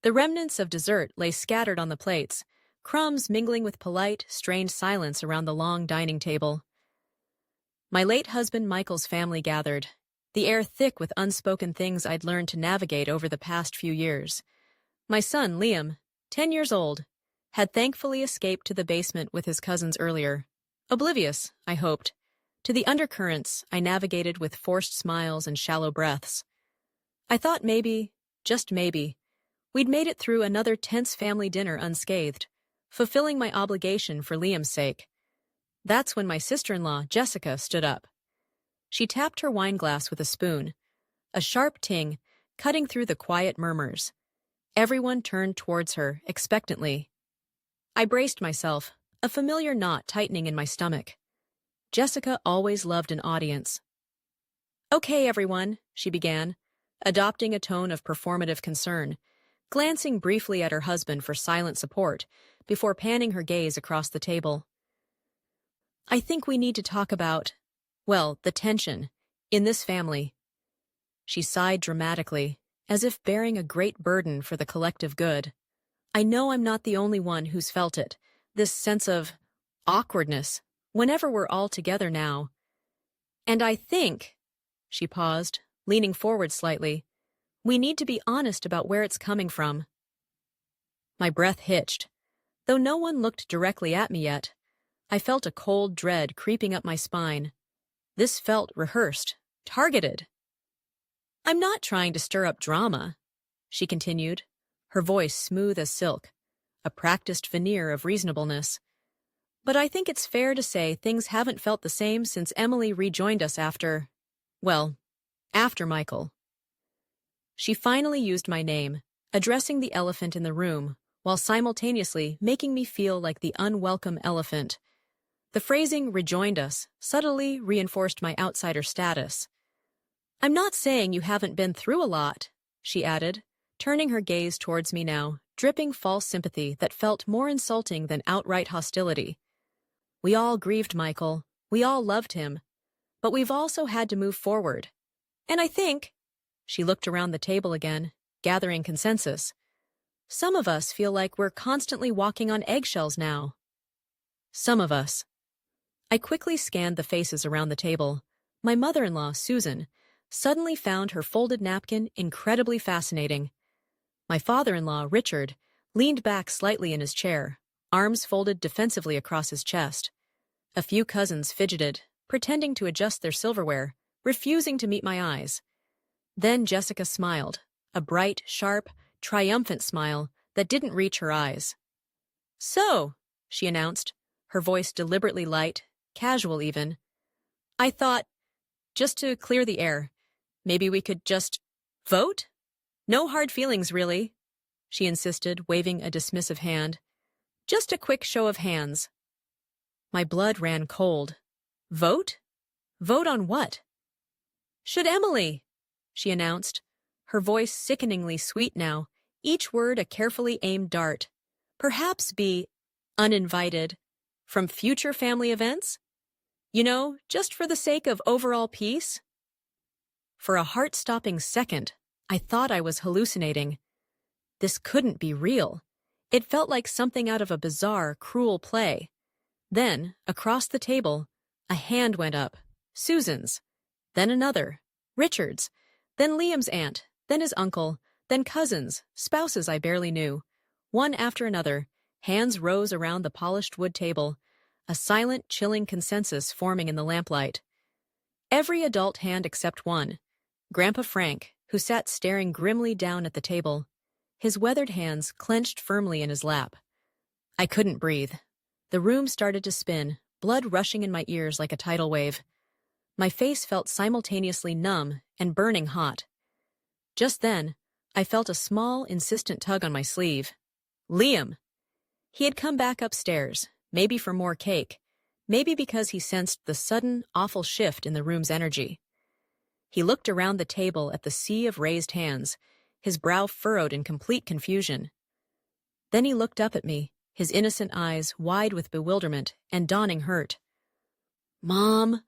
The remnants of dessert lay scattered on the plates, crumbs mingling with polite, strained silence around the long dining table. My late husband Michael's family gathered, the air thick with unspoken things I'd learned to navigate over the past few years. My son, Liam, 10 years old, had thankfully escaped to the basement with his cousins earlier. Oblivious, I hoped, to the undercurrents I navigated with forced smiles and shallow breaths. I thought maybe, just maybe, we'd made it through another tense family dinner unscathed, fulfilling my obligation for Liam's sake. That's when my sister-in-law, Jessica, stood up. She tapped her wine glass with a spoon, a sharp ting cutting through the quiet murmurs. Everyone turned towards her, expectantly. I braced myself, a familiar knot tightening in my stomach. Jessica always loved an audience. "Okay, everyone," she began, adopting a tone of performative concern, glancing briefly at her husband for silent support before panning her gaze across the table. "I think we need to talk about, well, the tension in this family." She sighed dramatically, as if bearing a great burden for the collective good. I know I'm not the only one who's felt it, this sense of awkwardness, whenever we're all together now. And I think, she paused, leaning forward slightly, we need to be honest about where it's coming from. My breath hitched. Though no one looked directly at me yet, I felt a cold dread creeping up my spine. This felt rehearsed, targeted. "I'm not trying to stir up drama," she continued, her voice smooth as silk, a practiced veneer of reasonableness. "But I think it's fair to say things haven't felt the same since Emily rejoined us after Michael." She finally used my name, addressing the elephant in the room, while simultaneously making me feel like the unwelcome elephant. The phrasing "rejoined us" subtly reinforced my outsider status. "I'm not saying you haven't been through a lot," she added, turning her gaze towards me now, dripping false sympathy that felt more insulting than outright hostility. "We all grieved Michael, we all loved him, but we've also had to move forward. And I think," she looked around the table again, gathering consensus, "some of us feel like we're constantly walking on eggshells now." Some of us. I quickly scanned the faces around the table. My mother-in-law, Susan, suddenly found her folded napkin incredibly fascinating. My father-in-law, Richard, leaned back slightly in his chair, arms folded defensively across his chest. A few cousins fidgeted, pretending to adjust their silverware, refusing to meet my eyes. Then Jessica smiled, a bright, sharp, triumphant smile that didn't reach her eyes. "So," she announced, her voice deliberately light, casual even, "I thought, just to clear the air, maybe we could just vote? No hard feelings, really," she insisted, waving a dismissive hand. "Just a quick show of hands." My blood ran cold. Vote? Vote on what? "Should Emily," she announced, her voice sickeningly sweet now, each word a carefully aimed dart, "perhaps be uninvited from future family events? You know, just for the sake of overall peace?" For a heart-stopping second, I thought I was hallucinating. This couldn't be real. It felt like something out of a bizarre, cruel play. Then, across the table, a hand went up. Susan's. Then another. Richard's. Then Liam's aunt. Then his uncle. Then cousins, spouses I barely knew. One after another, hands rose around the polished wood table, a silent, chilling consensus forming in the lamplight. Every adult hand except one, Grandpa Frank, who sat staring grimly down at the table, his weathered hands clenched firmly in his lap. I couldn't breathe. The room started to spin, blood rushing in my ears like a tidal wave. My face felt simultaneously numb and burning hot. Just then, I felt a small, insistent tug on my sleeve. Liam! He had come back upstairs, maybe for more cake, maybe because he sensed the sudden, awful shift in the room's energy. He looked around the table at the sea of raised hands, his brow furrowed in complete confusion. Then he looked up at me, his innocent eyes wide with bewilderment and dawning hurt. "Mom,"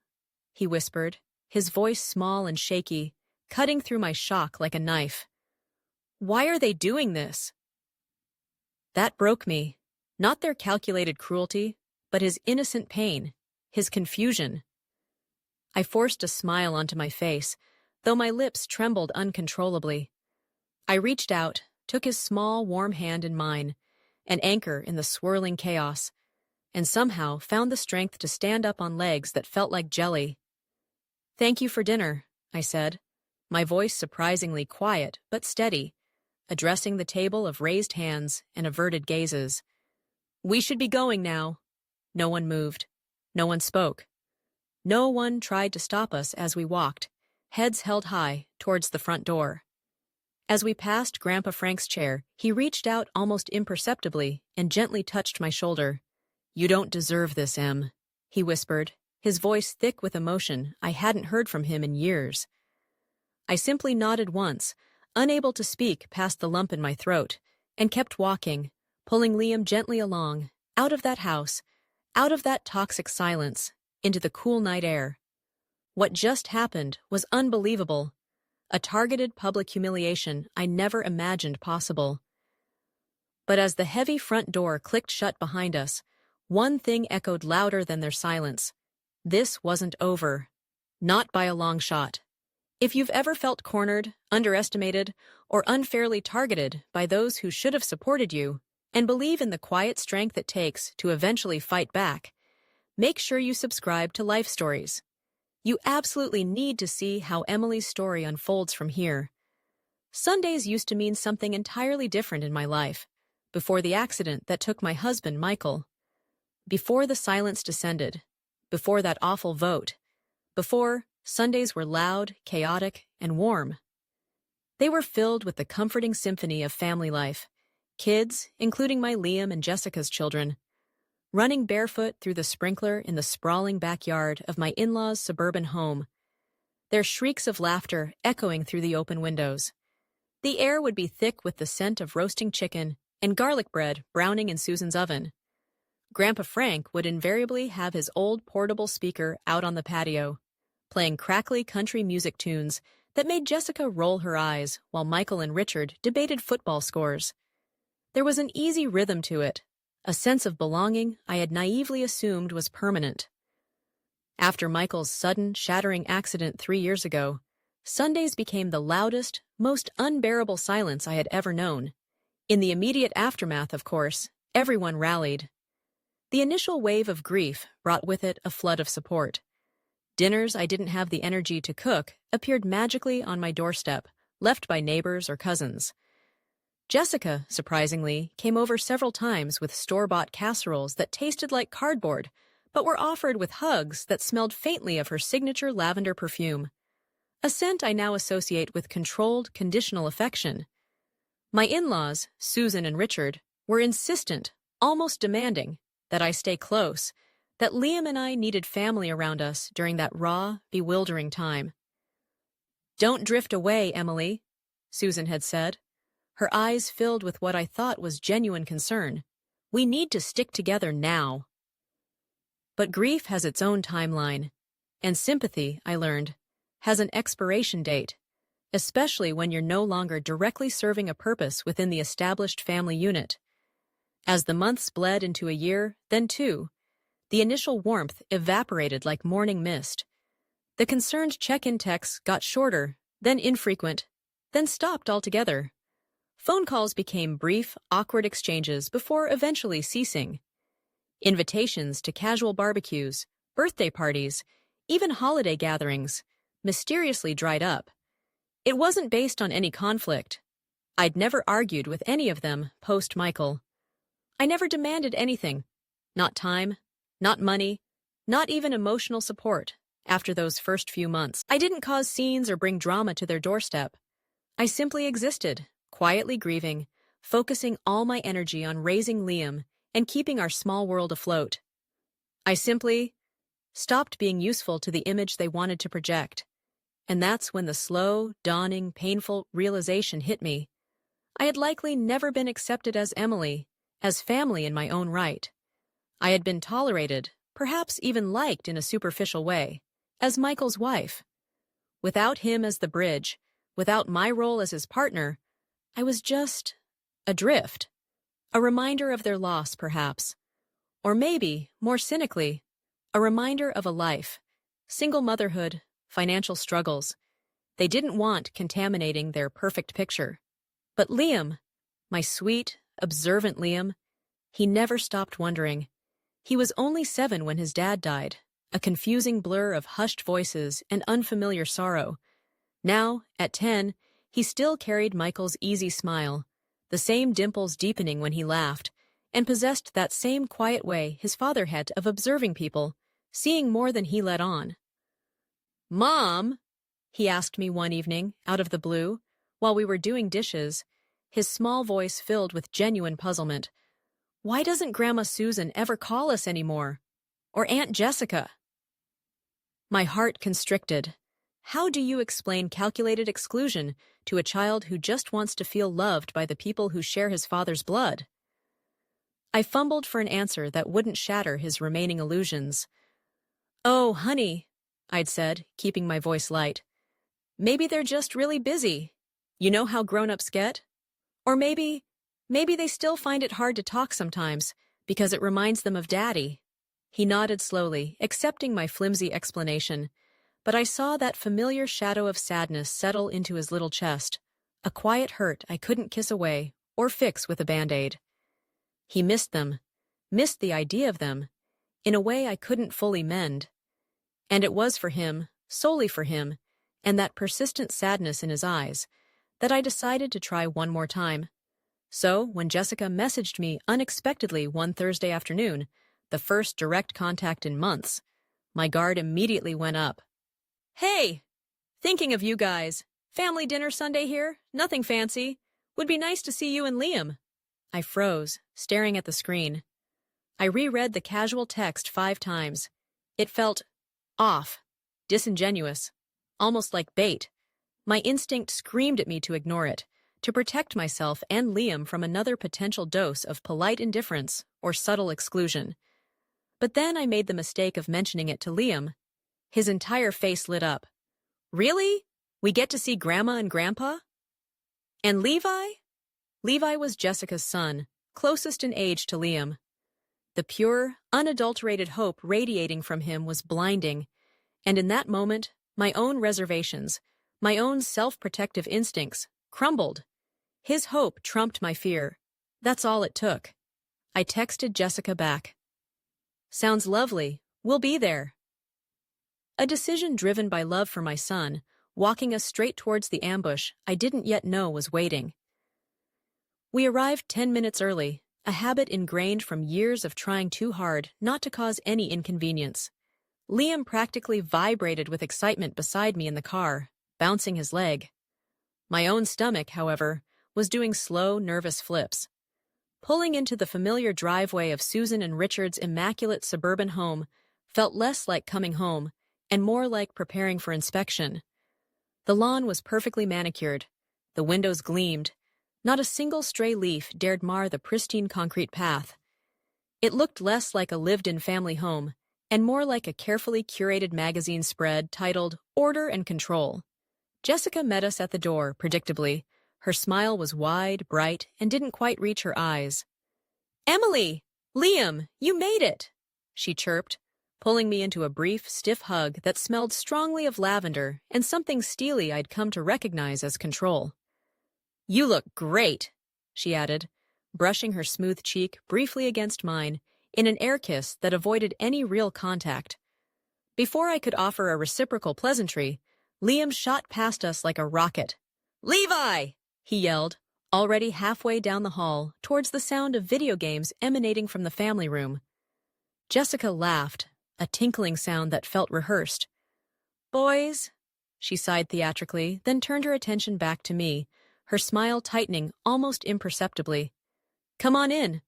he whispered, his voice small and shaky, cutting through my shock like a knife. "Why are they doing this?" That broke me. Not their calculated cruelty, but his innocent pain, his confusion. I forced a smile onto my face, though my lips trembled uncontrollably. I reached out, took his small, warm hand in mine, an anchor in the swirling chaos, and somehow found the strength to stand up on legs that felt like jelly. "Thank you for dinner," I said, my voice surprisingly quiet but steady, addressing the table of raised hands and averted gazes. "We should be going now." No one moved. No one spoke. No one tried to stop us as we walked, heads held high, towards the front door. As we passed Grandpa Frank's chair, he reached out almost imperceptibly and gently touched my shoulder. "You don't deserve this, Em," he whispered, his voice thick with emotion I hadn't heard from him in years. I simply nodded once, unable to speak past the lump in my throat, and kept walking, pulling Liam gently along, out of that house, out of that toxic silence, into the cool night air. What just happened was unbelievable. A targeted public humiliation I never imagined possible. But as the heavy front door clicked shut behind us, one thing echoed louder than their silence. This wasn't over. Not by a long shot. If you've ever felt cornered, underestimated, or unfairly targeted by those who should have supported you, and believe in the quiet strength it takes to eventually fight back, make sure you subscribe to Life Stories. You absolutely need to see how Emily's story unfolds from here. Sundays used to mean something entirely different in my life, before the accident that took my husband, Michael. Before the silence descended, before that awful vote, before Sundays were loud, chaotic, and warm. They were filled with the comforting symphony of family life, kids, including my Liam and Jessica's children, running barefoot through the sprinkler in the sprawling backyard of my in-laws' suburban home, their shrieks of laughter echoing through the open windows. The air would be thick with the scent of roasting chicken and garlic bread browning in Susan's oven. Grandpa Frank would invariably have his old portable speaker out on the patio, playing crackly country music tunes that made Jessica roll her eyes while Michael and Richard debated football scores. There was an easy rhythm to it, a sense of belonging I had naively assumed was permanent. After Michael's sudden, shattering accident 3 years ago, Sundays became the loudest, most unbearable silence I had ever known. In the immediate aftermath, of course, everyone rallied. The initial wave of grief brought with it a flood of support. Dinners I didn't have the energy to cook appeared magically on my doorstep, left by neighbors or cousins. Jessica, surprisingly, came over several times with store-bought casseroles that tasted like cardboard, but were offered with hugs that smelled faintly of her signature lavender perfume, a scent I now associate with controlled, conditional affection. My in-laws, Susan and Richard, were insistent, almost demanding, that I stay close, that Liam and I needed family around us during that raw, bewildering time. "Don't drift away, Emily," Susan had said, her eyes filled with what I thought was genuine concern. "We need to stick together now." But grief has its own timeline, and sympathy, I learned, has an expiration date, especially when you're no longer directly serving a purpose within the established family unit. As the months bled into a year, then 2, the initial warmth evaporated like morning mist. The concerned check-in texts got shorter, then infrequent, then stopped altogether. Phone calls became brief, awkward exchanges before eventually ceasing. Invitations to casual barbecues, birthday parties, even holiday gatherings mysteriously dried up. It wasn't based on any conflict. I'd never argued with any of them post-Michael. I never demanded anything. Not time, not money, not even emotional support after those first few months. I didn't cause scenes or bring drama to their doorstep. I simply existed, quietly grieving, focusing all my energy on raising Liam and keeping our small world afloat. I simply stopped being useful to the image they wanted to project. And that's when the slow, dawning, painful realization hit me. I had likely never been accepted as Emily, as family in my own right. I had been tolerated, perhaps even liked in a superficial way, as Michael's wife. Without him as the bridge, without my role as his partner, I was just adrift. A reminder of their loss, perhaps. Or maybe, more cynically, a reminder of a life. Single motherhood, financial struggles. They didn't want contaminating their perfect picture. But Liam, my sweet, observant Liam, he never stopped wondering. He was only 7 when his dad died, a confusing blur of hushed voices and unfamiliar sorrow. Now, at 10, he still carried Michael's easy smile, the same dimples deepening when he laughed, and possessed that same quiet way his father had of observing people, seeing more than he let on. "Mom," he asked me one evening, out of the blue, while we were doing dishes, his small voice filled with genuine puzzlement. "Why doesn't Grandma Susan ever call us anymore? Or Aunt Jessica?" My heart constricted. How do you explain calculated exclusion to a child who just wants to feel loved by the people who share his father's blood? I fumbled for an answer that wouldn't shatter his remaining illusions. "Oh, honey," I'd said, keeping my voice light. "Maybe they're just really busy. You know how grown-ups get? Or maybe they still find it hard to talk sometimes because it reminds them of Daddy." He nodded slowly, accepting my flimsy explanation, but I saw that familiar shadow of sadness settle into his little chest, a quiet hurt I couldn't kiss away or fix with a Band-Aid. He missed them, missed the idea of them, in a way I couldn't fully mend. And it was for him, solely for him, and that persistent sadness in his eyes, that I decided to try one more time. So, when Jessica messaged me unexpectedly one Thursday afternoon, the first direct contact in months, my guard immediately went up. "Hey! Thinking of you guys. Family dinner Sunday here, nothing fancy. Would be nice to see you and Liam." I froze, staring at the screen. I reread the casual text 5 times. It felt off, disingenuous, almost like bait. My instinct screamed at me to ignore it, to protect myself and Liam from another potential dose of polite indifference or subtle exclusion. But then I made the mistake of mentioning it to Liam. His entire face lit up. "Really? We get to see Grandma and Grandpa? And Levi?" Levi was Jessica's son, closest in age to Liam. The pure, unadulterated hope radiating from him was blinding, and in that moment, my own reservations, my own self-protective instincts, crumbled. His hope trumped my fear. That's all it took. I texted Jessica back. "Sounds lovely. We'll be there." A decision driven by love for my son, walking us straight towards the ambush I didn't yet know was waiting. We arrived 10 minutes early, a habit ingrained from years of trying too hard not to cause any inconvenience. Liam practically vibrated with excitement beside me in the car, bouncing his leg. My own stomach, however, was doing slow, nervous flips. Pulling into the familiar driveway of Susan and Richard's immaculate suburban home felt less like coming home and more like preparing for inspection. The lawn was perfectly manicured. The windows gleamed. Not a single stray leaf dared mar the pristine concrete path. It looked less like a lived-in family home and more like a carefully curated magazine spread titled Order and Control. Jessica met us at the door, predictably. Her smile was wide, bright, and didn't quite reach her eyes. "Emily! Liam! You made it!" she chirped, pulling me into a brief, stiff hug that smelled strongly of lavender and something steely I'd come to recognize as control. "You look great," she added, brushing her smooth cheek briefly against mine in an air kiss that avoided any real contact. Before I could offer a reciprocal pleasantry, Liam shot past us like a rocket. "Levi!" he yelled, already halfway down the hall towards the sound of video games emanating from the family room. Jessica laughed, a tinkling sound that felt rehearsed. "Boys," she sighed theatrically, then turned her attention back to me, her smile tightening almost imperceptibly. "Come on in."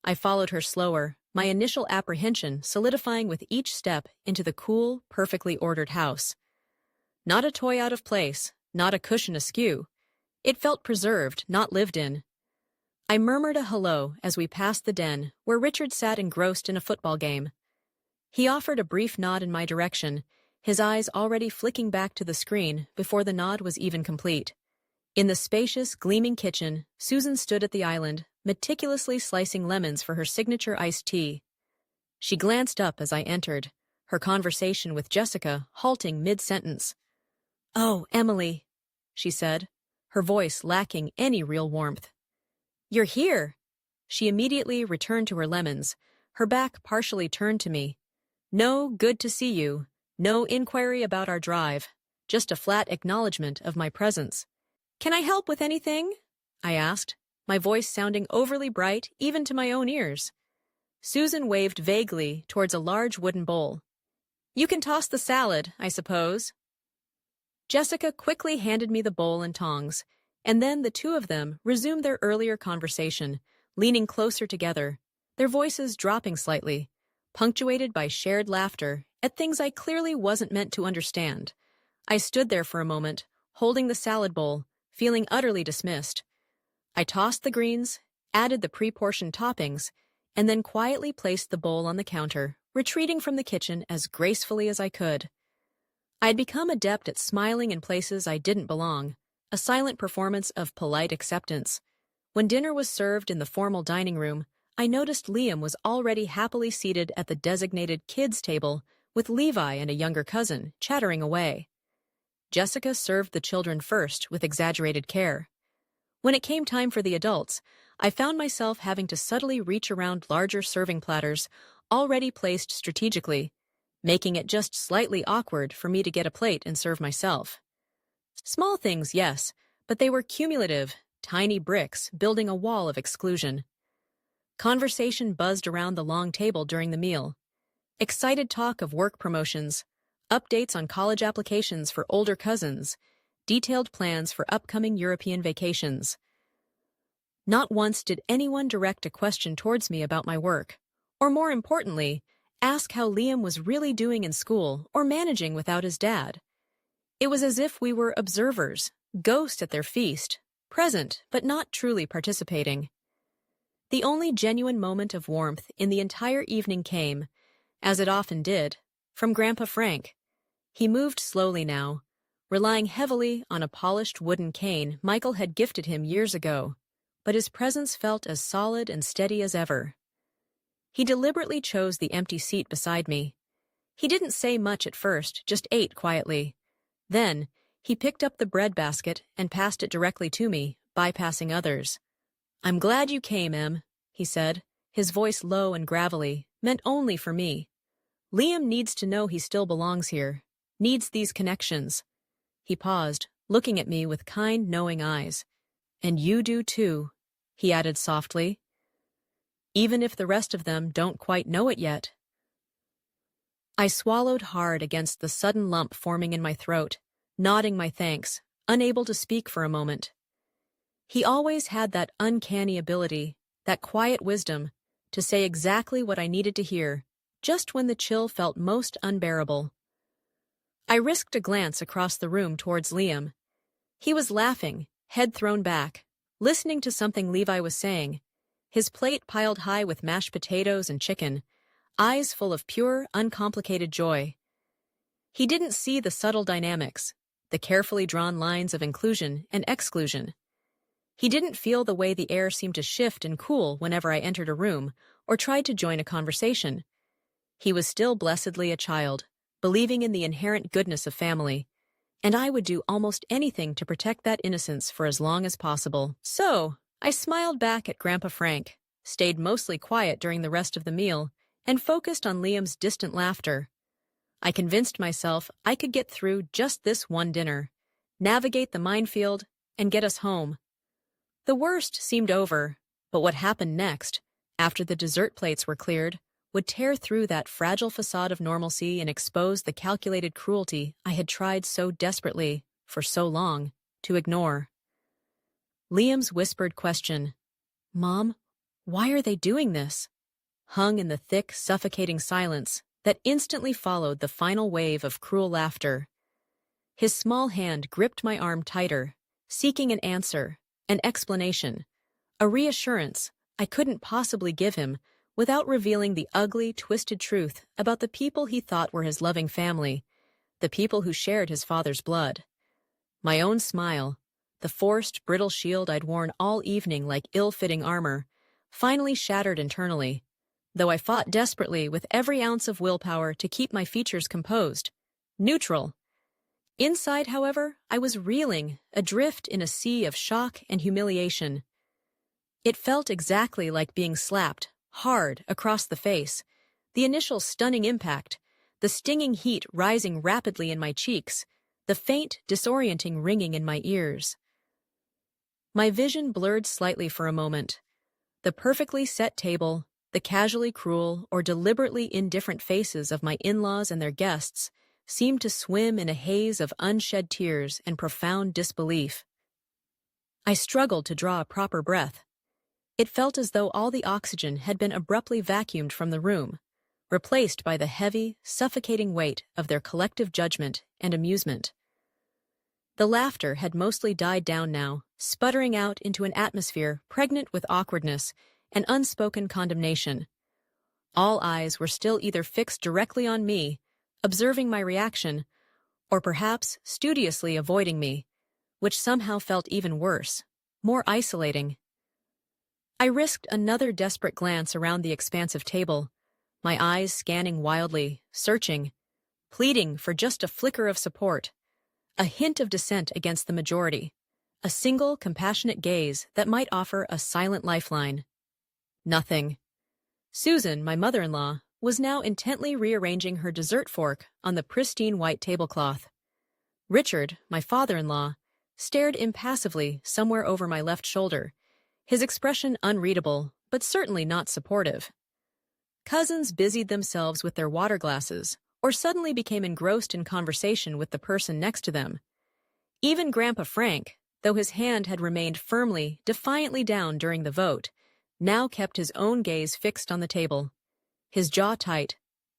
I followed her slower, my initial apprehension solidifying with each step into the cool, perfectly ordered house. Not a toy out of place, not a cushion askew. It felt preserved, not lived in. I murmured a hello as we passed the den, where Richard sat engrossed in a football game. He offered a brief nod in my direction, his eyes already flicking back to the screen before the nod was even complete. In the spacious, gleaming kitchen, Susan stood at the island, meticulously slicing lemons for her signature iced tea. She glanced up as I entered, her conversation with Jessica halting mid-sentence. "Oh, Emily," she said, her voice lacking any real warmth. "You're here!" She immediately returned to her lemons, her back partially turned to me. "No, good to see you. No inquiry about our drive. Just a flat acknowledgement of my presence." "Can I help with anything?" I asked, my voice sounding overly bright even to my own ears. Susan waved vaguely towards a large wooden bowl. "You can toss the salad, I suppose." Jessica quickly handed me the bowl and tongs, and then the two of them resumed their earlier conversation, leaning closer together, their voices dropping slightly, punctuated by shared laughter at things I clearly wasn't meant to understand. I stood there for a moment, holding the salad bowl, feeling utterly dismissed. I tossed the greens, added the pre-portioned toppings, and then quietly placed the bowl on the counter, retreating from the kitchen as gracefully as I could. I had become adept at smiling in places I didn't belong, a silent performance of polite acceptance. When dinner was served in the formal dining room, I noticed Liam was already happily seated at the designated kids' table with Levi and a younger cousin, chattering away. Jessica served the children first with exaggerated care. When it came time for the adults, I found myself having to subtly reach around larger serving platters, already placed strategically, making it just slightly awkward for me to get a plate and serve myself. Small things, yes, but they were cumulative, tiny bricks building a wall of exclusion. Conversation buzzed around the long table during the meal. Excited talk of work promotions, updates on college applications for older cousins, detailed plans for upcoming European vacations. Not once did anyone direct a question towards me about my work, or more importantly, ask how Liam was really doing in school or managing without his dad. It was as if we were observers, ghosts at their feast, present but not truly participating. The only genuine moment of warmth in the entire evening came, as it often did, from Grandpa Frank. He moved slowly now, relying heavily on a polished wooden cane Michael had gifted him years ago, but his presence felt as solid and steady as ever. He deliberately chose the empty seat beside me. He didn't say much at first, just ate quietly. Then, he picked up the bread basket and passed it directly to me, bypassing others. "I'm glad you came, Em," he said, his voice low and gravelly, meant only for me. "Liam needs to know he still belongs here, needs these connections." He paused, looking at me with kind, knowing eyes. "And you do too," he added softly. "Even if the rest of them don't quite know it yet." I swallowed hard against the sudden lump forming in my throat, nodding my thanks, unable to speak for a moment. He always had that uncanny ability, that quiet wisdom, to say exactly what I needed to hear, just when the chill felt most unbearable. I risked a glance across the room towards Liam. He was laughing, head thrown back, listening to something Levi was saying, his plate piled high with mashed potatoes and chicken, eyes full of pure, uncomplicated joy. He didn't see the subtle dynamics, the carefully drawn lines of inclusion and exclusion. He didn't feel the way the air seemed to shift and cool whenever I entered a room or tried to join a conversation. He was still blessedly a child, believing in the inherent goodness of family, and I would do almost anything to protect that innocence for as long as possible. So, I smiled back at Grandpa Frank, stayed mostly quiet during the rest of the meal, and focused on Liam's distant laughter. I convinced myself I could get through just this one dinner, navigate the minefield, and get us home. The worst seemed over, but what happened next, after the dessert plates were cleared, would tear through that fragile facade of normalcy and expose the calculated cruelty I had tried so desperately, for so long, to ignore. Liam's whispered question, "Mom, why are they doing this?" hung in the thick, suffocating silence that instantly followed the final wave of cruel laughter. His small hand gripped my arm tighter, seeking an answer, an explanation, a reassurance I couldn't possibly give him without revealing the ugly, twisted truth about the people he thought were his loving family, the people who shared his father's blood. My own smile, the forced, brittle shield I'd worn all evening like ill-fitting armor, finally shattered internally, though I fought desperately with every ounce of willpower to keep my features composed, neutral. Inside, however, I was reeling, adrift in a sea of shock and humiliation. It felt exactly like being slapped, hard, across the face. The initial stunning impact, the stinging heat rising rapidly in my cheeks, the faint, disorienting ringing in my ears. My vision blurred slightly for a moment. The perfectly set table, the casually cruel or deliberately indifferent faces of my in-laws and their guests seemed to swim in a haze of unshed tears and profound disbelief. I struggled to draw a proper breath. It felt as though all the oxygen had been abruptly vacuumed from the room, replaced by the heavy, suffocating weight of their collective judgment and amusement. The laughter had mostly died down now, sputtering out into an atmosphere pregnant with awkwardness and unspoken condemnation. All eyes were still either fixed directly on me, observing my reaction, or perhaps studiously avoiding me, which somehow felt even worse, more isolating. I risked another desperate glance around the expansive table, my eyes scanning wildly, searching, pleading for just a flicker of support, a hint of dissent against the majority, a single compassionate gaze that might offer a silent lifeline. Nothing. Susan, my mother-in-law, was now intently rearranging her dessert fork on the pristine white tablecloth. Richard, my father-in-law, stared impassively somewhere over my left shoulder, his expression unreadable, but certainly not supportive. Cousins busied themselves with their water glasses, or suddenly became engrossed in conversation with the person next to them. Even Grandpa Frank, though his hand had remained firmly, defiantly down during the vote, now kept his own gaze fixed on the table, his jaw tight,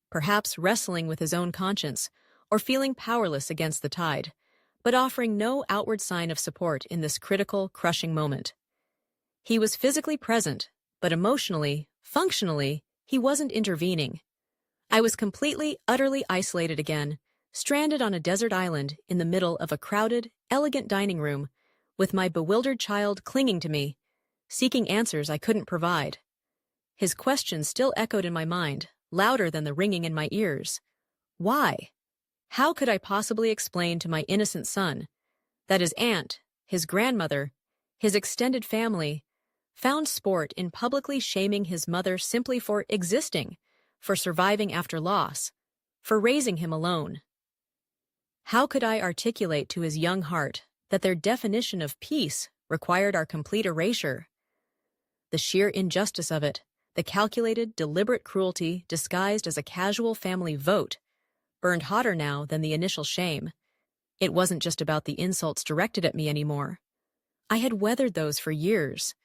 perhaps wrestling with his own conscience, or feeling powerless against the tide, but offering no outward sign of support in this critical, crushing moment. He was physically present, but emotionally, functionally, he wasn't intervening. I was completely, utterly isolated again, stranded on a desert island in the middle of a crowded, elegant dining room, with my bewildered child clinging to me, seeking answers I couldn't provide. His questions still echoed in my mind, louder than the ringing in my ears. Why? How could I possibly explain to my innocent son that his aunt, his grandmother, his extended family, found sport in publicly shaming his mother simply for existing, for surviving after loss, for raising him alone? How could I articulate to his young heart that their definition of peace required our complete erasure? The sheer injustice of it, the calculated, deliberate cruelty disguised as a casual family vote, burned hotter now than the initial shame. It wasn't just about the insults directed at me anymore. I had weathered those for years.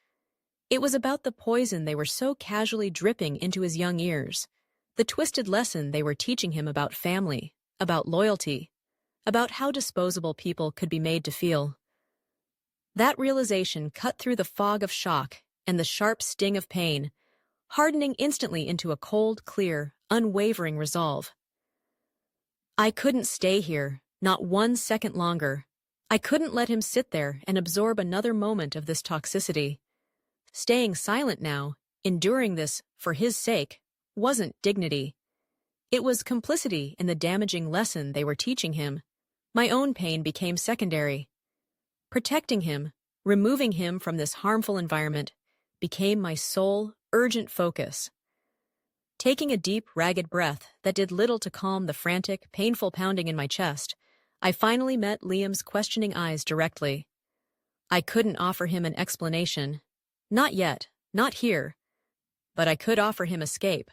It was about the poison they were so casually dripping into his young ears, the twisted lesson they were teaching him about family, about loyalty, about how disposable people could be made to feel. That realization cut through the fog of shock and the sharp sting of pain, hardening instantly into a cold, clear, unwavering resolve. I couldn't stay here, not 1 second longer. I couldn't let him sit there and absorb another moment of this toxicity. Staying silent now, enduring this for his sake, wasn't dignity. It was complicity in the damaging lesson they were teaching him. My own pain became secondary. Protecting him, removing him from this harmful environment, became my sole, urgent focus. Taking a deep, ragged breath that did little to calm the frantic, painful pounding in my chest, I finally met Liam's questioning eyes directly. I couldn't offer him an explanation. Not yet, not here. But I could offer him escape.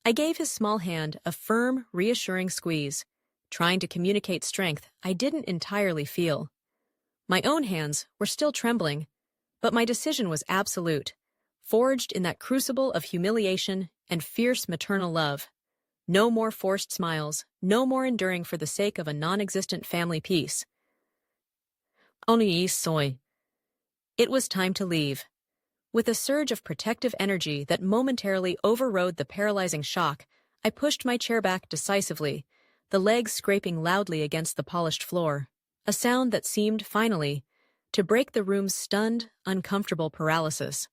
I gave his small hand a firm, reassuring squeeze, trying to communicate strength I didn't entirely feel. My own hands were still trembling, but my decision was absolute, forged in that crucible of humiliation and fierce maternal love. No more forced smiles, no more enduring for the sake of a non-existent family peace. Only soy. It was time to leave. With a surge of protective energy that momentarily overrode the paralyzing shock, I pushed my chair back decisively, the legs scraping loudly against the polished floor, a sound that seemed, finally, to break the room's stunned, uncomfortable paralysis.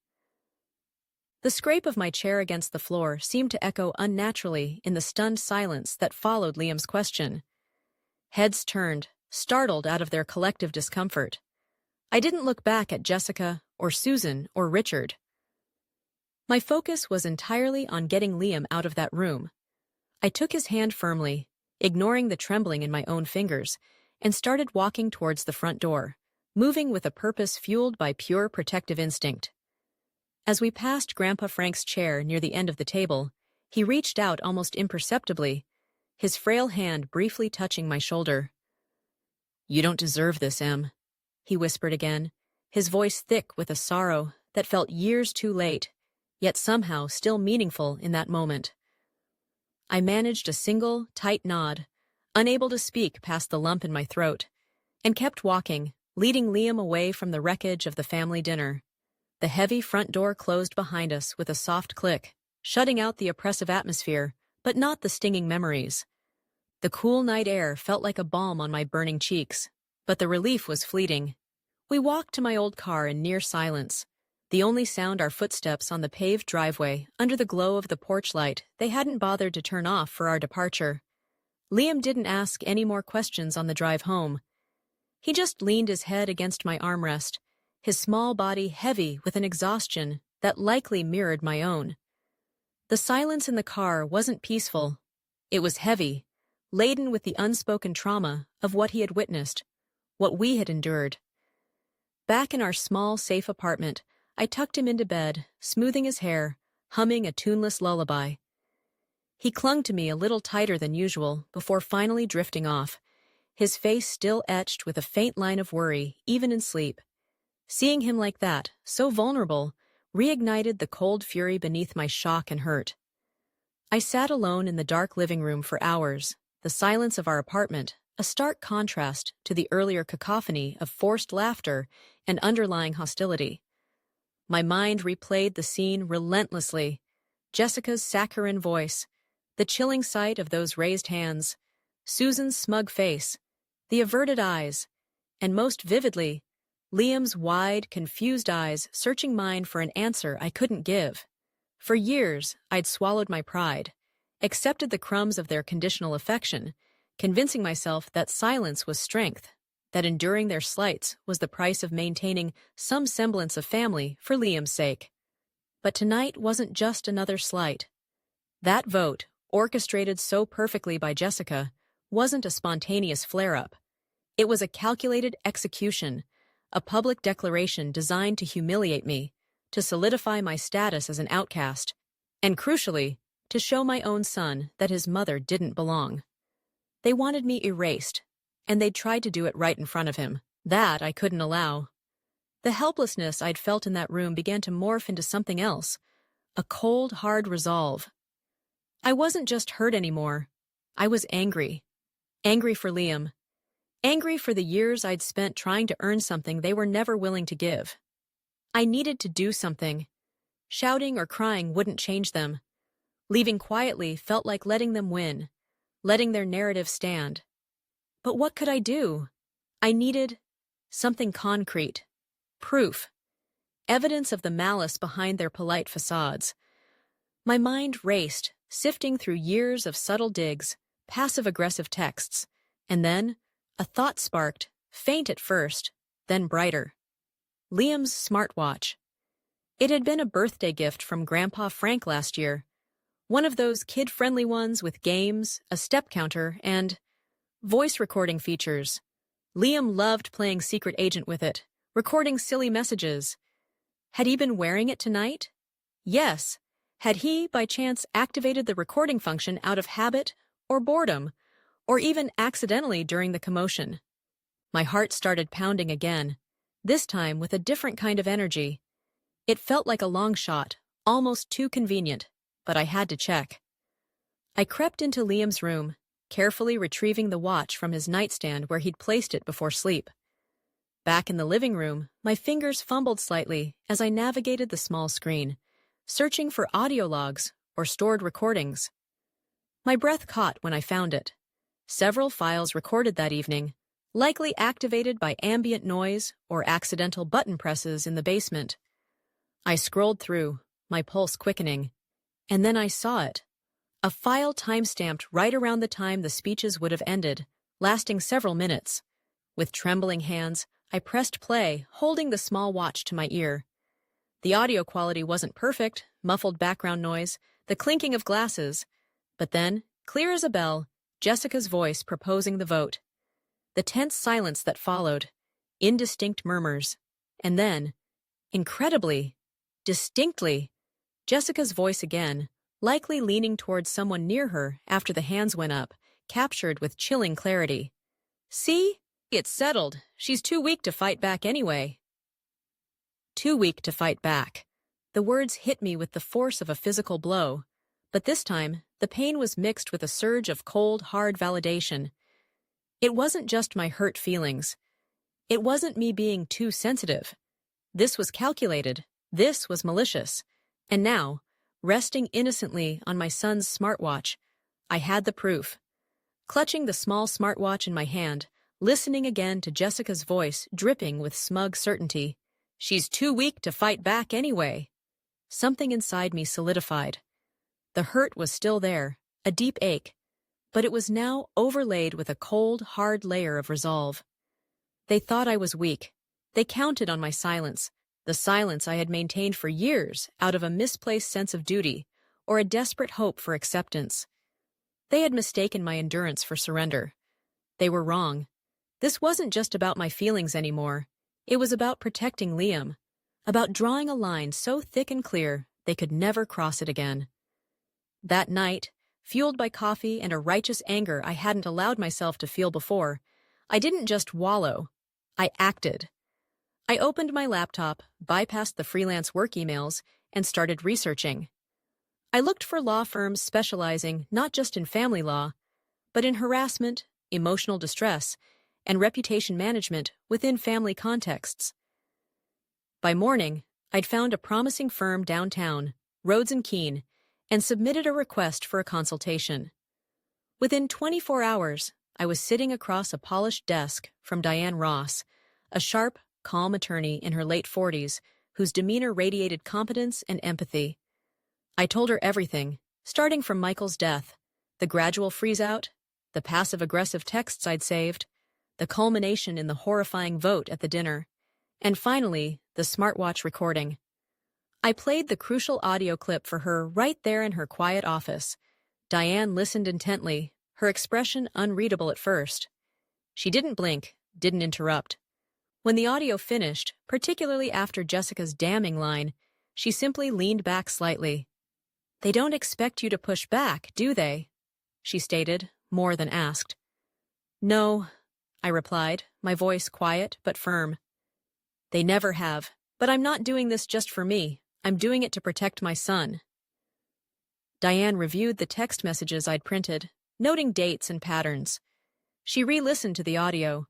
The scrape of my chair against the floor seemed to echo unnaturally in the stunned silence that followed Liam's question. Heads turned, startled out of their collective discomfort. I didn't look back at Jessica or Susan or Richard. My focus was entirely on getting Liam out of that room. I took his hand firmly, ignoring the trembling in my own fingers, and started walking towards the front door, moving with a purpose fueled by pure protective instinct. As we passed Grandpa Frank's chair near the end of the table, he reached out almost imperceptibly, his frail hand briefly touching my shoulder. "You don't deserve this, Em," he whispered again, his voice thick with a sorrow that felt years too late, yet somehow still meaningful in that moment. I managed a single, tight nod, unable to speak past the lump in my throat, and kept walking, leading Liam away from the wreckage of the family dinner. The heavy front door closed behind us with a soft click, shutting out the oppressive atmosphere, but not the stinging memories. The cool night air felt like a balm on my burning cheeks, but the relief was fleeting. We walked to my old car in near silence, the only sound our footsteps on the paved driveway under the glow of the porch light they hadn't bothered to turn off for our departure. Liam didn't ask any more questions on the drive home. He just leaned his head against my armrest, his small body heavy with an exhaustion that likely mirrored my own. The silence in the car wasn't peaceful. It was heavy, laden with the unspoken trauma of what he had witnessed, what we had endured. Back in our small, safe apartment, I tucked him into bed, smoothing his hair, humming a tuneless lullaby. He clung to me a little tighter than usual before finally drifting off, his face still etched with a faint line of worry, even in sleep. Seeing him like that, so vulnerable, reignited the cold fury beneath my shock and hurt. I sat alone in the dark living room for hours, the silence of our apartment, a stark contrast to the earlier cacophony of forced laughter and underlying hostility. My mind replayed the scene relentlessly. Jessica's saccharine voice, the chilling sight of those raised hands, Susan's smug face, the averted eyes, and most vividly, Liam's wide, confused eyes searching mine for an answer I couldn't give. For years, I'd swallowed my pride, accepted the crumbs of their conditional affection, convincing myself that silence was strength, that enduring their slights was the price of maintaining some semblance of family for Liam's sake. But tonight wasn't just another slight. That vote, orchestrated so perfectly by Jessica, wasn't a spontaneous flare-up. It was a calculated execution, a public declaration designed to humiliate me, to solidify my status as an outcast, and crucially, to show my own son that his mother didn't belong. They wanted me erased, and they'd tried to do it right in front of him. That I couldn't allow. The helplessness I'd felt in that room began to morph into something else, a cold, hard resolve. I wasn't just hurt anymore. I was angry. Angry for Liam. Angry for the years I'd spent trying to earn something they were never willing to give. I needed to do something. Shouting or crying wouldn't change them. Leaving quietly felt like letting them win, letting their narrative stand. But what could I do? I needed something concrete. Proof. Evidence of the malice behind their polite facades. My mind raced, sifting through years of subtle digs, passive-aggressive texts, and then a thought sparked, faint at first, then brighter. Liam's smartwatch. It had been a birthday gift from Grandpa Frank last year. One of those kid-friendly ones with games, a step counter, and voice recording features. Liam loved playing secret agent with it, recording silly messages. Had he been wearing it tonight? Yes. Had he, by chance, activated the recording function out of habit or boredom, or even accidentally during the commotion? My heart started pounding again, this time with a different kind of energy. It felt like a long shot, almost too convenient, but I had to check. I crept into Liam's room, carefully retrieving the watch from his nightstand where he'd placed it before sleep. Back in the living room, my fingers fumbled slightly as I navigated the small screen, searching for audio logs or stored recordings. My breath caught when I found it. Several files recorded that evening, likely activated by ambient noise or accidental button presses in the basement. I scrolled through, my pulse quickening. And then I saw it. A file time-stamped right around the time the speeches would have ended, lasting several minutes. With trembling hands, I pressed play, holding the small watch to my ear. The audio quality wasn't perfect, muffled background noise, the clinking of glasses. But then, clear as a bell, Jessica's voice proposing the vote. The tense silence that followed, indistinct murmurs. And then, incredibly, distinctly, Jessica's voice again, likely leaning towards someone near her after the hands went up, captured with chilling clarity. "See? It's settled. She's too weak to fight back anyway." Too weak to fight back. The words hit me with the force of a physical blow, but this time, the pain was mixed with a surge of cold, hard validation. It wasn't just my hurt feelings. It wasn't me being too sensitive. This was calculated. This was malicious. And now, resting innocently on my son's smartwatch, I had the proof. Clutching the small smartwatch in my hand, listening again to Jessica's voice dripping with smug certainty. "She's too weak to fight back anyway." Something inside me solidified. The hurt was still there, a deep ache, but it was now overlaid with a cold, hard layer of resolve. They thought I was weak. They counted on my silence, the silence I had maintained for years out of a misplaced sense of duty or a desperate hope for acceptance. They had mistaken my endurance for surrender. They were wrong. This wasn't just about my feelings anymore. It was about protecting Liam, about drawing a line so thick and clear they could never cross it again. That night, fueled by coffee and a righteous anger I hadn't allowed myself to feel before, I didn't just wallow. I acted. I opened my laptop, bypassed the freelance work emails, and started researching. I looked for law firms specializing not just in family law, but in harassment, emotional distress, and reputation management within family contexts. By morning, I'd found a promising firm downtown, Rhodes and Keene, and submitted a request for a consultation. Within 24 hours, I was sitting across a polished desk from Diane Ross, a sharp, calm attorney in her late 40s whose demeanor radiated competence and empathy. I told her everything, starting from Michael's death, the gradual freeze-out, the passive-aggressive texts I'd saved, the culmination in the horrifying vote at the dinner, and finally, the smartwatch recording. I played the crucial audio clip for her right there in her quiet office. Diane listened intently, her expression unreadable at first. She didn't blink, didn't interrupt. When the audio finished, particularly after Jessica's damning line, she simply leaned back slightly. "They don't expect you to push back, do they?" she stated, more than asked. "No," I replied, my voice quiet but firm. "They never have, but I'm not doing this just for me. I'm doing it to protect my son." Diane reviewed the text messages I'd printed, noting dates and patterns. She re-listened to the audio.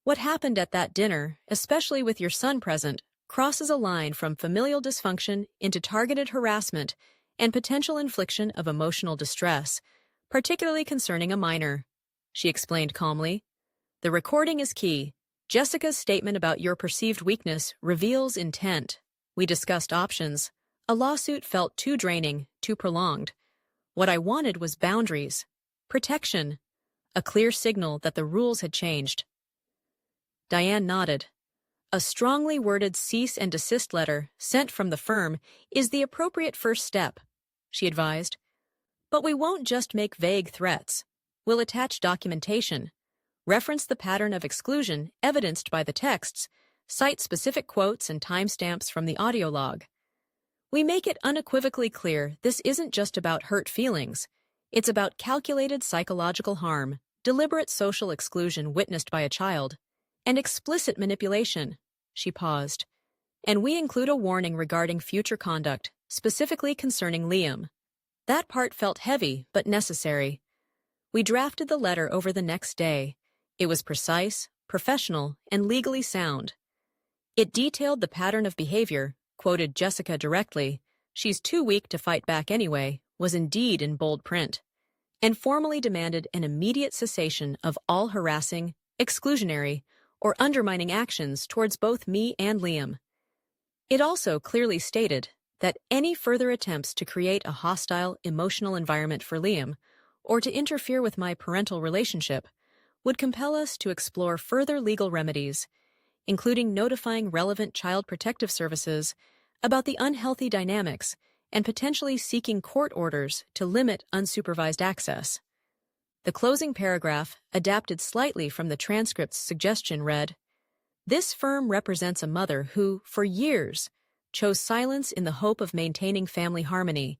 "What happened at that dinner, especially with your son present, crosses a line from familial dysfunction into targeted harassment and potential infliction of emotional distress, particularly concerning a minor," she explained calmly. "The recording is key. Jessica's statement about your perceived weakness reveals intent. We discussed options. A lawsuit felt too draining, too prolonged. What I wanted was boundaries, protection, a clear signal that the rules had changed." Diane nodded. "A strongly worded cease and desist letter sent from the firm is the appropriate first step," she advised. "But we won't just make vague threats. We'll attach documentation, reference the pattern of exclusion evidenced by the texts, cite specific quotes and timestamps from the audio log. We make it unequivocally clear this isn't just about hurt feelings. It's about calculated psychological harm, deliberate social exclusion witnessed by a child, and explicit manipulation." She paused. "And we include a warning regarding future conduct, specifically concerning Liam." That part felt heavy, but necessary. We drafted the letter over the next day. It was precise, professional, and legally sound. It detailed the pattern of behavior, quoted Jessica directly, "She's too weak to fight back anyway," was indeed in bold print, and formally demanded an immediate cessation of all harassing, exclusionary, or undermining actions towards both me and Liam. It also clearly stated, that any further attempts to create a hostile, emotional environment for Liam, or to interfere with my parental relationship, would compel us to explore further legal remedies, including notifying relevant child protective services about the unhealthy dynamics and potentially seeking court orders to limit unsupervised access. The closing paragraph, adapted slightly from the transcript's suggestion, read, "This firm represents a mother who, for years, chose silence in the hope of maintaining family harmony.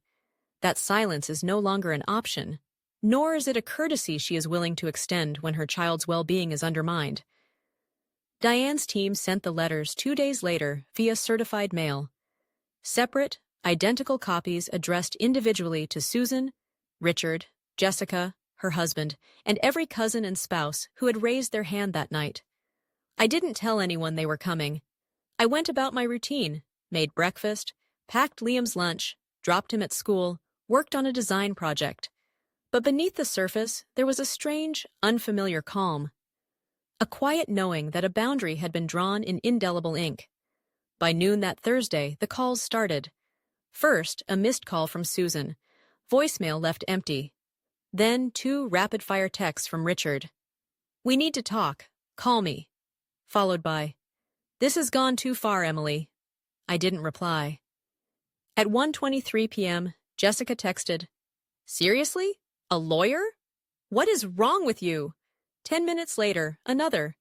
That silence is no longer an option, nor is it a courtesy she is willing to extend when her child's well-being is undermined." Diane's team sent the letters 2 days later via certified mail. Separate, identical copies addressed individually to Susan, Richard, Jessica, her husband, and every cousin and spouse who had raised their hand that night. I didn't tell anyone they were coming. I went about my routine, made breakfast, packed Liam's lunch, dropped him at school, worked on a design project. But beneath the surface, there was a strange, unfamiliar calm. A quiet knowing that a boundary had been drawn in indelible ink. By noon that Thursday, the calls started. First, a missed call from Susan. Voicemail left empty. Then 2 rapid-fire texts from Richard. "We need to talk. Call me." Followed by, "This has gone too far, Emily." I didn't reply. At 1:23 p.m., Jessica texted, "Seriously? A lawyer? What is wrong with you?" 10 minutes later, another,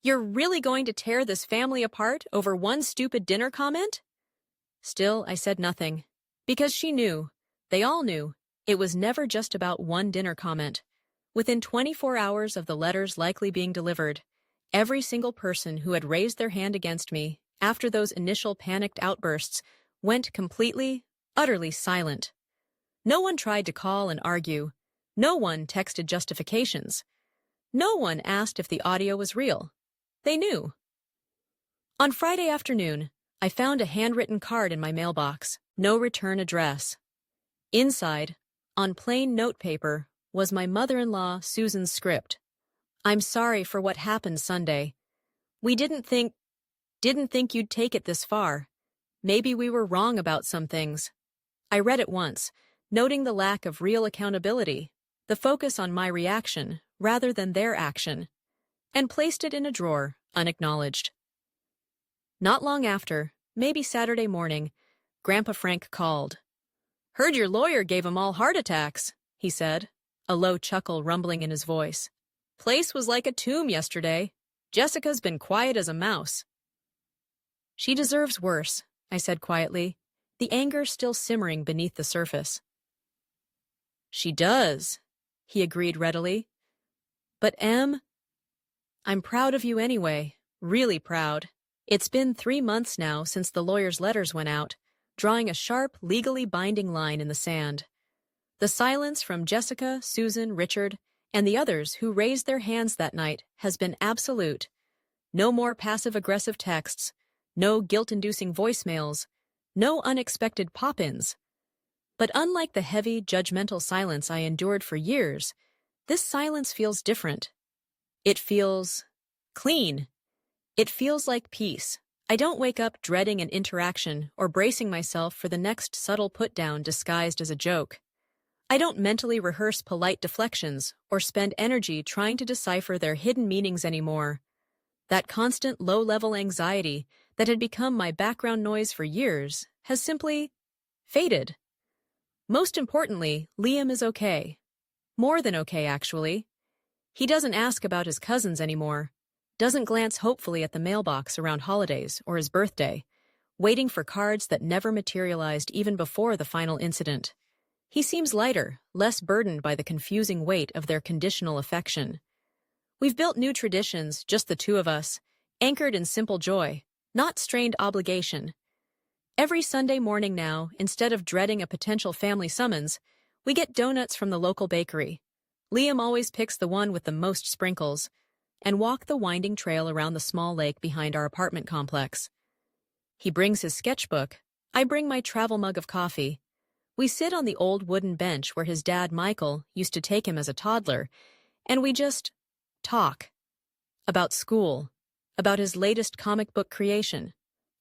"You're really going to tear this family apart over one stupid dinner comment?" Still, I said nothing. Because she knew, they all knew, it was never just about one dinner comment. Within 24 hours of the letters likely being delivered, every single person who had raised their hand against me after those initial panicked outbursts went completely, utterly silent. No one tried to call and argue. No one texted justifications. No one asked if the audio was real. They knew. On Friday afternoon, I found a handwritten card in my mailbox, no return address. Inside, on plain notepaper, was my mother-in-law Susan's script. "I'm sorry for what happened Sunday. We didn't think you'd take it this far. Maybe we were wrong about some things." I read it once, noting the lack of real accountability, the focus on my reaction rather than their action, and placed it in a drawer, unacknowledged. Not long after, maybe Saturday morning, Grandpa Frank called. "Heard your lawyer gave 'em all heart attacks," he said, a low chuckle rumbling in his voice. "Place was like a tomb yesterday. Jessica's been quiet as a mouse." "She deserves worse," I said quietly, the anger still simmering beneath the surface. "She does," he agreed readily. "But I'm proud of you anyway, really proud." It's been 3 months now since the lawyer's letters went out, drawing a sharp, legally binding line in the sand. The silence from Jessica, Susan, Richard, and the others who raised their hands that night has been absolute. No more passive-aggressive texts, no guilt-inducing voicemails, no unexpected pop-ins. But unlike the heavy, judgmental silence I endured for years, this silence feels different. It feels clean. It feels like peace. I don't wake up dreading an interaction or bracing myself for the next subtle put-down disguised as a joke. I don't mentally rehearse polite deflections or spend energy trying to decipher their hidden meanings anymore. That constant low-level anxiety that had become my background noise for years has simply faded. Most importantly, Liam is okay. More than okay, actually. He doesn't ask about his cousins anymore, doesn't glance hopefully at the mailbox around holidays or his birthday, waiting for cards that never materialized even before the final incident. He seems lighter, less burdened by the confusing weight of their conditional affection. We've built new traditions, just the two of us, anchored in simple joy, not strained obligation. Every Sunday morning now, instead of dreading a potential family summons, we get donuts from the local bakery. Liam always picks the one with the most sprinkles, and walk the winding trail around the small lake behind our apartment complex. He brings his sketchbook. I bring my travel mug of coffee. We sit on the old wooden bench where his dad, Michael, used to take him as a toddler, and we just talk. About school, about his latest comic book creation,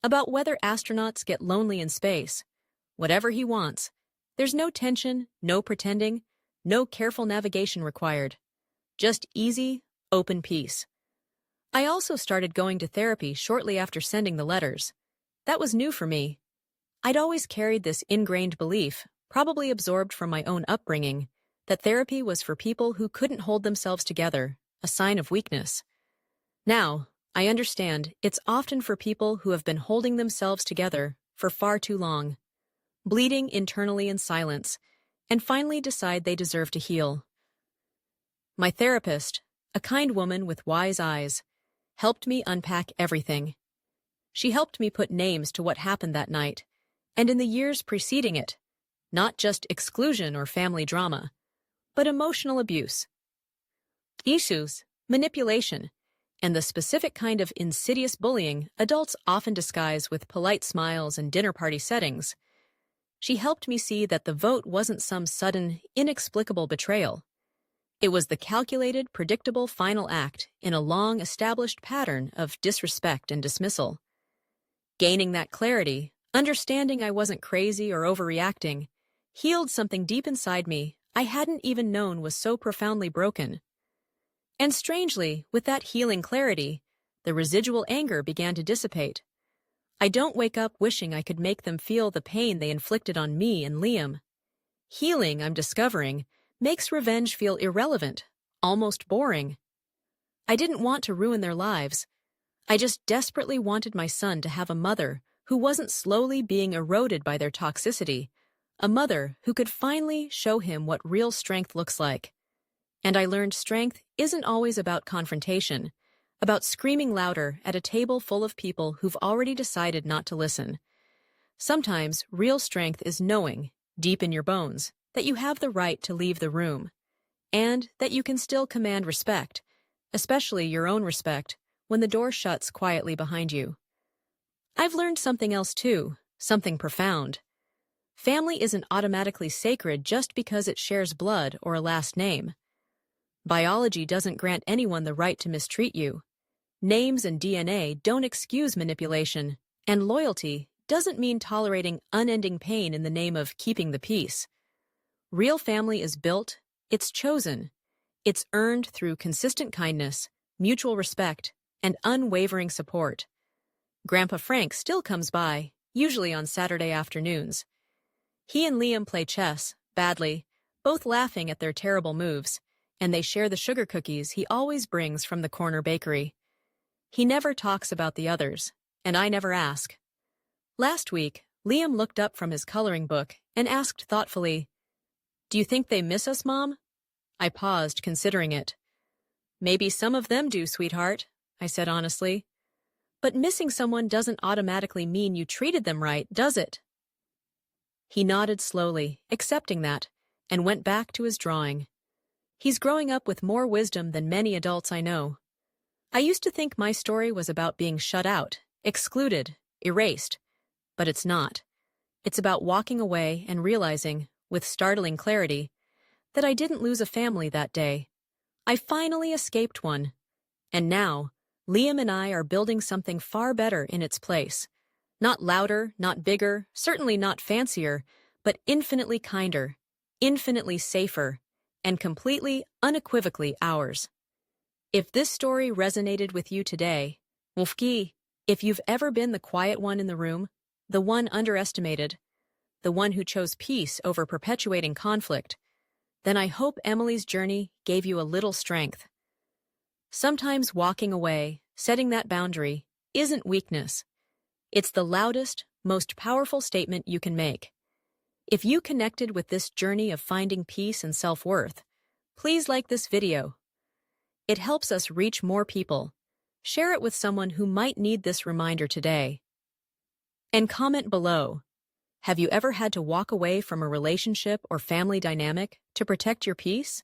about whether astronauts get lonely in space, whatever he wants. There's no tension, no pretending, no careful navigation required. Just easy, open peace. I also started going to therapy shortly after sending the letters. That was new for me. I'd always carried this ingrained belief, probably absorbed from my own upbringing, that therapy was for people who couldn't hold themselves together, a sign of weakness. Now, I understand it's often for people who have been holding themselves together for far too long, bleeding internally in silence, and finally decide they deserve to heal. My therapist, a kind woman with wise eyes, helped me unpack everything. She helped me put names to what happened that night, and in the years preceding it, not just exclusion or family drama, but emotional abuse. Issues, manipulation, and the specific kind of insidious bullying adults often disguise with polite smiles and dinner party settings. She helped me see that the vote wasn't some sudden, inexplicable betrayal. It was the calculated, predictable final act in a long-established pattern of disrespect and dismissal. Gaining that clarity, understanding I wasn't crazy or overreacting, healed something deep inside me I hadn't even known was so profoundly broken. And strangely, with that healing clarity, the residual anger began to dissipate. I don't wake up wishing I could make them feel the pain they inflicted on me and Liam. Healing, I'm discovering, makes revenge feel irrelevant, almost boring. I didn't want to ruin their lives. I just desperately wanted my son to have a mother who wasn't slowly being eroded by their toxicity, a mother who could finally show him what real strength looks like. And I learned strength isn't always about confrontation, about screaming louder at a table full of people who've already decided not to listen. Sometimes real strength is knowing, deep in your bones, that you have the right to leave the room, and that you can still command respect, especially your own respect, when the door shuts quietly behind you. I've learned something else too, something profound. Family isn't automatically sacred just because it shares blood or a last name. Biology doesn't grant anyone the right to mistreat you. Names and DNA don't excuse manipulation, and loyalty doesn't mean tolerating unending pain in the name of keeping the peace. Real family is built, it's chosen, it's earned through consistent kindness, mutual respect, and unwavering support. Grandpa Frank still comes by, usually on Saturday afternoons. He and Liam play chess, badly, both laughing at their terrible moves, and they share the sugar cookies he always brings from the corner bakery. He never talks about the others, and I never ask. Last week, Liam looked up from his coloring book and asked thoughtfully, "Do you think they miss us, Mom?" I paused, considering it. "Maybe some of them do, sweetheart," I said honestly. "But missing someone doesn't automatically mean you treated them right, does it?" He nodded slowly, accepting that, and went back to his drawing. He's growing up with more wisdom than many adults I know. I used to think my story was about being shut out, excluded, erased, but it's not. It's about walking away and realizing, with startling clarity, that I didn't lose a family that day. I finally escaped one. And now, Liam and I are building something far better in its place. Not louder, not bigger, certainly not fancier, but infinitely kinder, infinitely safer, and completely, unequivocally ours. If this story resonated with you today, Wolfki, if you've ever been the quiet one in the room, the one underestimated, the one who chose peace over perpetuating conflict, then I hope Emily's journey gave you a little strength. Sometimes walking away, setting that boundary, isn't weakness. It's the loudest, most powerful statement you can make. If you connected with this journey of finding peace and self-worth, please like this video. It helps us reach more people. Share it with someone who might need this reminder today. And comment below. Have you ever had to walk away from a relationship or family dynamic to protect your peace?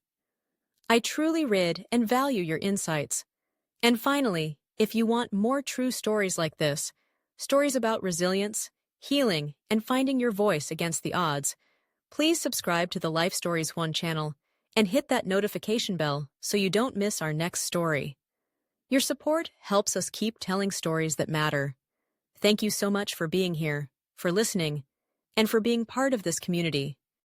I truly read and value your insights. And finally, if you want more true stories like this, stories about resilience, healing, and finding your voice against the odds, please subscribe to the Lifestories1 channel and hit that notification bell so you don't miss our next story. Your support helps us keep telling stories that matter. Thank you so much for being here, for listening, and for being part of this community.